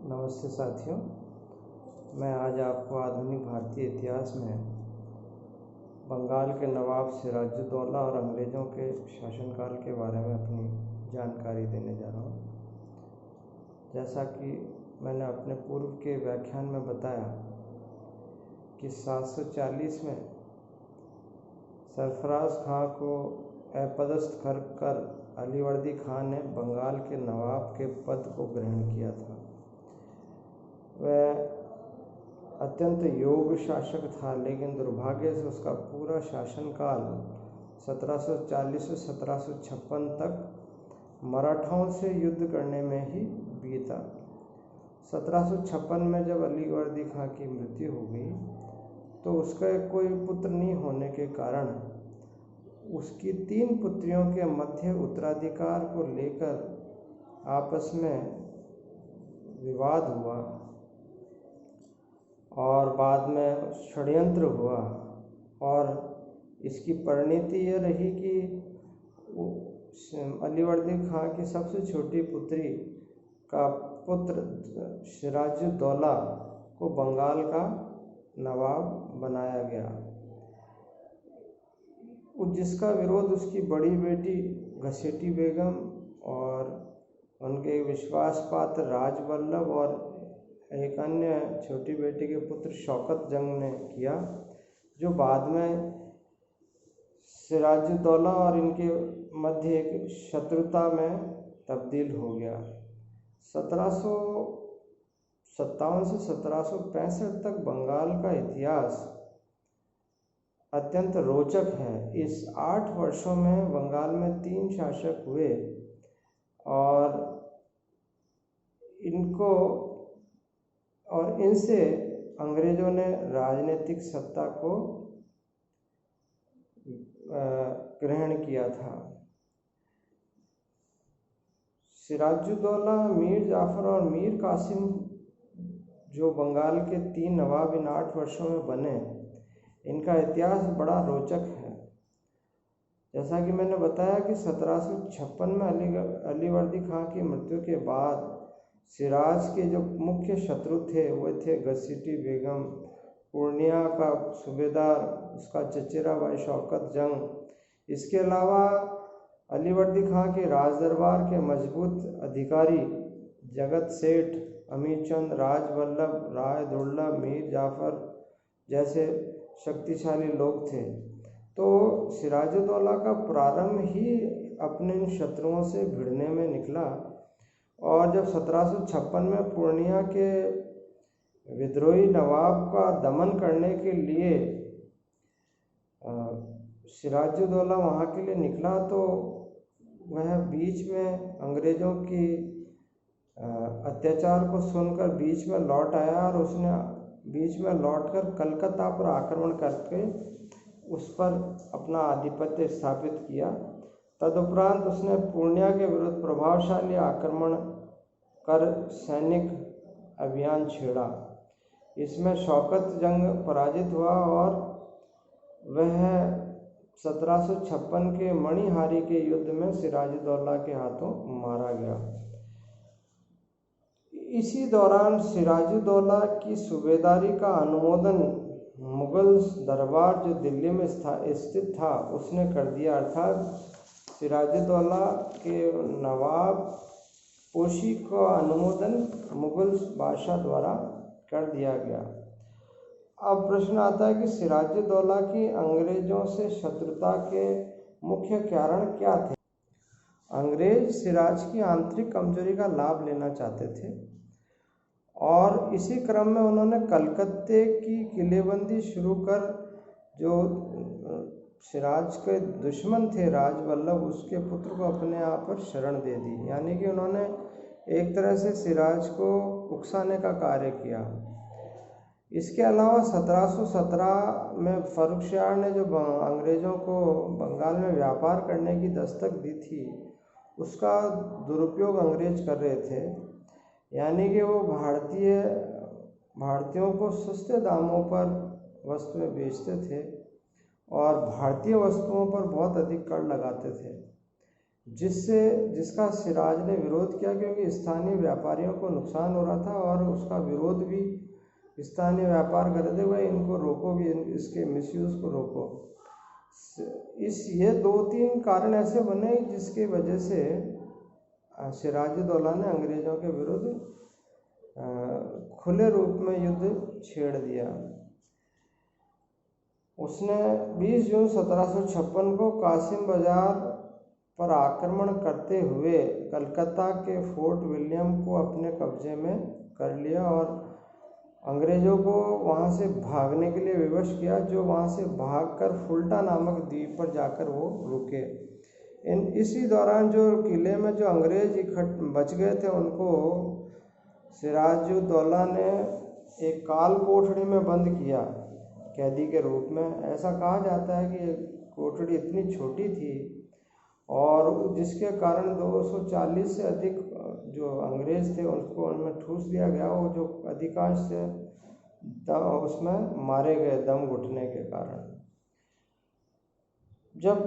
नमस्ते साथियों, मैं आज आपको आधुनिक भारतीय इतिहास में बंगाल के नवाब सिराजुद्दौला और अंग्रेज़ों के शासनकाल के बारे में अपनी जानकारी देने जा रहा हूँ। जैसा कि मैंने अपने पूर्व के व्याख्यान में बताया कि 740 में सरफराज खां को अपदस्थ कर अलीवर्दी खां ने बंगाल के नवाब के पद को ग्रहण किया था। वह अत्यंत योग्य शासक था, लेकिन दुर्भाग्य से उसका पूरा शासनकाल 1740 से 1756 तक मराठाओं से युद्ध करने में ही बीता। 1756 में जब अलीवर्दी खां की मृत्यु हो गई तो उसका कोई पुत्र नहीं होने के कारण उसकी 3 पुत्रियों के मध्य उत्तराधिकार को लेकर आपस में विवाद हुआ और बाद में षड्यंत्र हुआ, और इसकी परिणति यह रही कि अलीवर्दी खां की सबसे छोटी पुत्री का पुत्र सिराजुद्दौला को बंगाल का नवाब बनाया गया, जिसका विरोध उसकी बड़ी बेटी घसेटी बेगम और उनके विश्वास पात्र राजवल्लभ और एक अन्य छोटी बेटी के पुत्र शौकत जंग ने किया, जो बाद में सिराजुद्दौला और इनके मध्य एक शत्रुता में तब्दील हो गया। 1757 से 1765 तक बंगाल का इतिहास अत्यंत रोचक है। इस 8 वर्षों में बंगाल में 3 शासक हुए और इनसे अंग्रेजों ने राजनीतिक सत्ता को ग्रहण किया था। सिराजुद्दौला, मीर जाफर और मीर कासिम जो बंगाल के 3 नवाब इन 8 वर्षों में बने, इनका इतिहास बड़ा रोचक है। जैसा कि मैंने बताया कि 1756 में अलीवर्दी खां की मृत्यु के बाद सिराज के जो मुख्य शत्रु थे वो थे घसीटी बेगम, पूर्णिया का सूबेदार उसका चचेरा भाई शौकत जंग। इसके अलावा अलीवर्दी खां के राजदरबार के मजबूत अधिकारी जगत सेठ, अमीरचंद, राजवल्लभ, राय दुर्लभ, मीर जाफर जैसे शक्तिशाली लोग थे। तो सिराजुद्दौला का प्रारंभ ही अपने इन शत्रुओं से भिड़ने में निकला, और जब 1756 में पूर्णिया के विद्रोही नवाब का दमन करने के लिए सिराजुद्दौला वहाँ के लिए निकला, तो वह बीच में अंग्रेज़ों की अत्याचार को सुनकर बीच में लौट आया, और उसने बीच में लौटकर कलकत्ता पर आक्रमण करके उस पर अपना आधिपत्य स्थापित किया। तदुपरांत उसने पूर्णिया के विरुद्ध प्रभावशाली आक्रमण कर सैनिक अभियान छेड़ा। इसमें शौकत जंग पराजित हुआ और वह 1756 के मणिहारी के युद्ध में सिराजुद्दौला के हाथों मारा गया। इसी दौरान सिराजुद्दौला की सूबेदारी का अनुमोदन मुगल दरबार जो दिल्ली में स्थित था उसने कर दिया, अर्थात सिराजुद्दौला के नवाब पोशी का अनुमोदन मुगल बादशाह द्वारा कर दिया गया। अब प्रश्न आता है कि सिराजुद्दौला की अंग्रेजों से शत्रुता के मुख्य कारण क्या थे। अंग्रेज सिराज की आंतरिक कमजोरी का लाभ लेना चाहते थे, और इसी क्रम में उन्होंने कलकत्ते की किलेबंदी शुरू कर जो सिराज के दुश्मन थे राजवल्लभ, उसके पुत्र को अपने आप पर शरण दे दी। यानी कि उन्होंने एक तरह से सिराज को उकसाने का कार्य किया। इसके अलावा 1717 में फर्रुखशियार ने जो अंग्रेज़ों को बंगाल में व्यापार करने की दस्तक दी थी, उसका दुरुपयोग अंग्रेज कर रहे थे। यानी कि वो भारतीयों को सस्ते दामों पर वस्तुएं बेचते थे और भारतीय वस्तुओं पर बहुत अधिक कर लगाते थे। जिसका सिराज ने विरोध किया, क्योंकि स्थानीय व्यापारियों को नुकसान हो रहा था और उसका विरोध भी स्थानीय व्यापार करते हुए इनको रोको भी, इसके मिसयूज़ को रोको। ये 2-3 कारण ऐसे बने जिसकी वजह से सिराजुद्दौला ने अंग्रेज़ों के विरुद्ध खुले रूप में युद्ध छेड़ दिया। उसने 20 जून 1756 को कासिम बाजार पर आक्रमण करते हुए कलकत्ता के फोर्ट विलियम को अपने कब्जे में कर लिया और अंग्रेज़ों को वहां से भागने के लिए विवश किया, जो वहां से भागकर फुल्टा नामक द्वीप पर जाकर वो रुके। इसी दौरान जो किले में जो अंग्रेज बच गए थे उनको सिराजुद्दौला ने एक काल कोठरी में बंद किया कैदी के रूप में। ऐसा कहा जाता है कि कोठरी इतनी छोटी थी और जिसके कारण 240 से अधिक जो अंग्रेज थे उनको उनमें ठूस दिया गया, वो जो अधिकांश से उसमें मारे गए दम घुटने के कारण। जब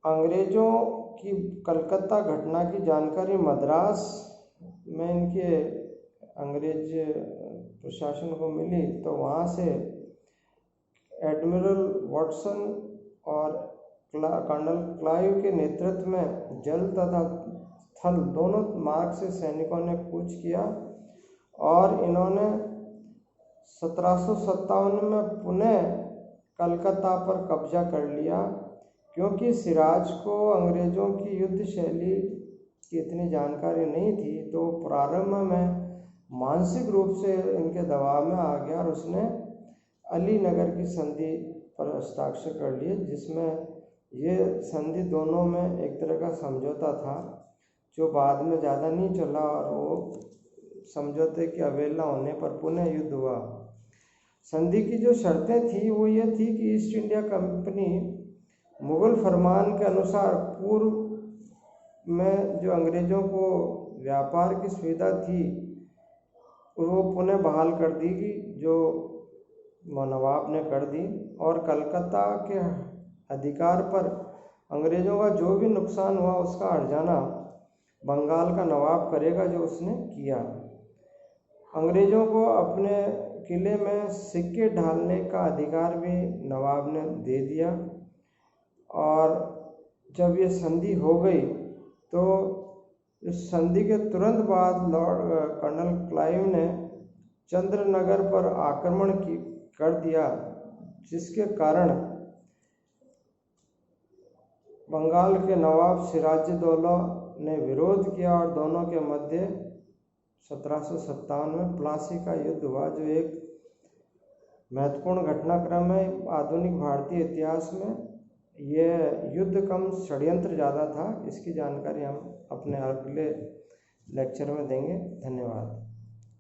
अंग्रेजों की कलकत्ता घटना की जानकारी मद्रास में इनके अंग्रेज प्रशासन को मिली तो वहाँ से एडमिरल वाटसन और कर्नल क्लाइव के नेतृत्व में जल तथा थल दोनों मार्ग से सैनिकों ने कूच किया और इन्होंने 1757 में पुनः कलकत्ता पर कब्जा कर लिया। क्योंकि सिराज को अंग्रेज़ों की युद्ध शैली की इतनी जानकारी नहीं थी तो प्रारंभ में मानसिक रूप से इनके दबाव में आ गया और उसने अली नगर की संधि पर हस्ताक्षर कर लिए, जिसमें ये संधि दोनों में एक तरह का समझौता था जो बाद में ज़्यादा नहीं चला और वो समझौते की अवहेलना होने पर पुनः युद्ध हुआ। संधि की जो शर्तें थी वो ये थी कि ईस्ट इंडिया कंपनी मुगल फरमान के अनुसार पूर्व में जो अंग्रेज़ों को व्यापार की सुविधा थी वो पुनः बहाल कर दी गई, जो नवाब ने कर दी, और कलकत्ता के अधिकार पर अंग्रेज़ों का जो भी नुकसान हुआ उसका हर्जाना बंगाल का नवाब करेगा, जो उसने किया। अंग्रेज़ों को अपने किले में सिक्के ढालने का अधिकार भी नवाब ने दे दिया। और जब ये संधि हो गई तो इस संधि के तुरंत बाद कर्नल क्लाइव ने चंद्रनगर पर आक्रमण कर दिया, जिसके कारण बंगाल के नवाब सिराजुद्दौला ने विरोध किया और दोनों के मध्य 1757 में प्लासी का युद्ध हुआ, जो एक महत्वपूर्ण घटनाक्रम है आधुनिक भारतीय इतिहास में। यह युद्ध कम षड्यंत्र ज़्यादा था। इसकी जानकारी हम अपने अगले लेक्चर में देंगे। धन्यवाद।